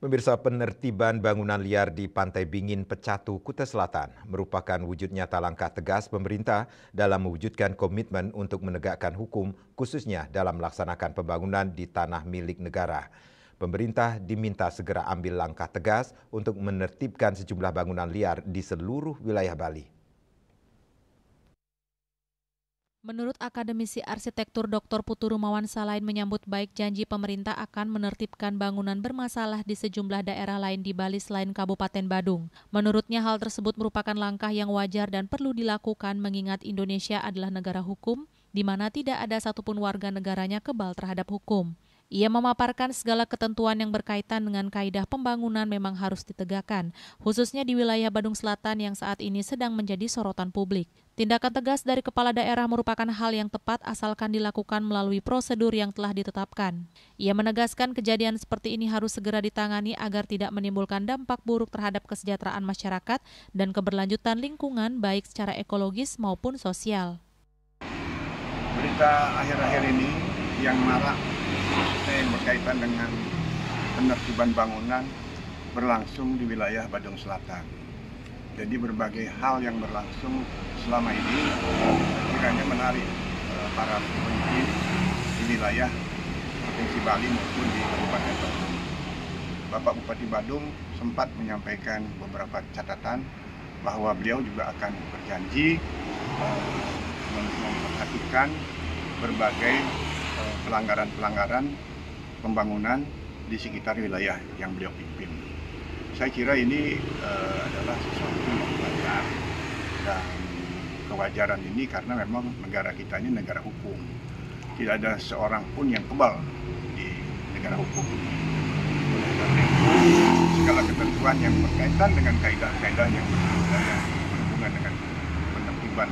Pemirsa, penertiban bangunan liar di Pantai Bingin, Pecatu, Kuta Selatan merupakan wujud nyata langkah tegas pemerintah dalam mewujudkan komitmen untuk menegakkan hukum, khususnya dalam melaksanakan pembangunan di tanah milik negara. Pemerintah diminta segera ambil langkah tegas untuk menertibkan sejumlah bangunan liar di seluruh wilayah Bali. Menurut akademisi arsitektur Dr. Putu Rumawan, selain menyambut baik janji pemerintah akan menertibkan bangunan bermasalah di sejumlah daerah lain di Bali selain Kabupaten Badung. Menurutnya hal tersebut merupakan langkah yang wajar dan perlu dilakukan mengingat Indonesia adalah negara hukum, di mana tidak ada satupun warga negaranya kebal terhadap hukum. Ia memaparkan segala ketentuan yang berkaitan dengan kaidah pembangunan memang harus ditegakkan, khususnya di wilayah Badung Selatan yang saat ini sedang menjadi sorotan publik. Tindakan tegas dari kepala daerah merupakan hal yang tepat asalkan dilakukan melalui prosedur yang telah ditetapkan. Ia menegaskan kejadian seperti ini harus segera ditangani agar tidak menimbulkan dampak buruk terhadap kesejahteraan masyarakat dan keberlanjutan lingkungan baik secara ekologis maupun sosial. Berita akhir-akhir ini yang marak khususnya yang berkaitan dengan penertiban bangunan berlangsung di wilayah Badung Selatan. Jadi berbagai hal yang berlangsung selama ini kiranya menarik para pemimpin di wilayah Provinsi Bali maupun di Kabupaten Badung. Bapak Bupati Badung sempat menyampaikan beberapa catatan bahwa beliau juga akan berjanji memperhatikan berbagai pelanggaran-pelanggaran pembangunan di sekitar wilayah yang beliau pimpin. Saya kira ini adalah sesuatu yang wajar dan kewajaran ini karena memang negara kita ini negara hukum. Tidak ada seorang pun yang kebal di negara hukum. Oleh karena itu, segala ketentuan yang berkaitan dengan kaidah-kaidah yang berhubungan dengan penertiban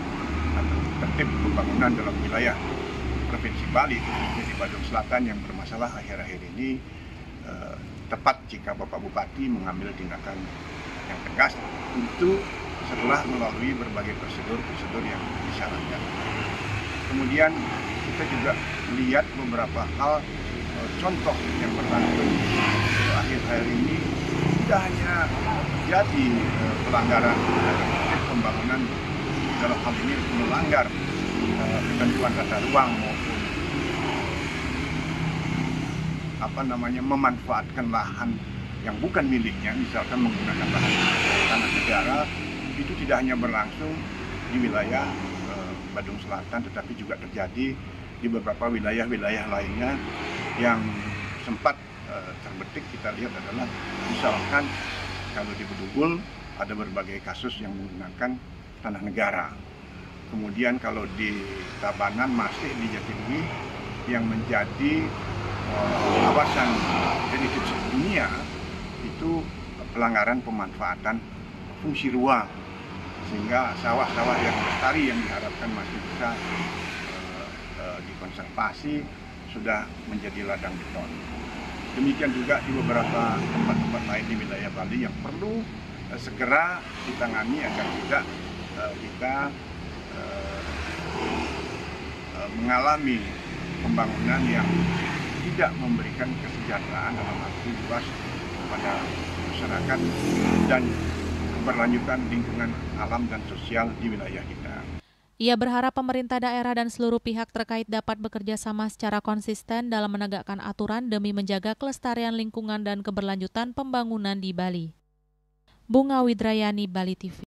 atau tertib pembangunan dalam wilayah Provinsi Bali, khususnya di Badung Selatan yang bermasalah akhir-akhir ini, tepat jika Bapak Bupati mengambil tindakan yang tegas, tentu setelah melalui berbagai prosedur-prosedur yang disyaratkan. Kemudian kita juga melihat beberapa hal contoh yang berlangsung akhir-akhir ini, tidak hanya terjadi pelanggaran pembangunan dalam hal ini melanggar ketentuan tata ruang maupun memanfaatkan lahan yang bukan miliknya, misalkan menggunakan lahan tanah negara, itu tidak hanya berlangsung di wilayah Badung Selatan, tetapi juga terjadi di beberapa wilayah-wilayah lainnya yang sempat terbetik. Kita lihat adalah misalkan kalau di Bedugul ada berbagai kasus yang menggunakan tanah negara. Kemudian kalau di Tabanan masih di Jatimui yang menjadi kawasan heritage dunia, itu pelanggaran pemanfaatan fungsi ruang, sehingga sawah-sawah yang lestari yang diharapkan masih bisa dikonservasi sudah menjadi ladang beton. Demikian juga di beberapa tempat-tempat lain di wilayah Bali yang perlu segera ditangani agar tidak kita mengalami pembangunan yang tidak memberikan kesejahteraan dalam arti luas kepada masyarakat dan keberlanjutan lingkungan alam dan sosial di wilayah kita. Ia berharap pemerintah daerah dan seluruh pihak terkait dapat bekerja sama secara konsisten dalam menegakkan aturan demi menjaga kelestarian lingkungan dan keberlanjutan pembangunan di Bali. Bunga Widrayani, Bali TV.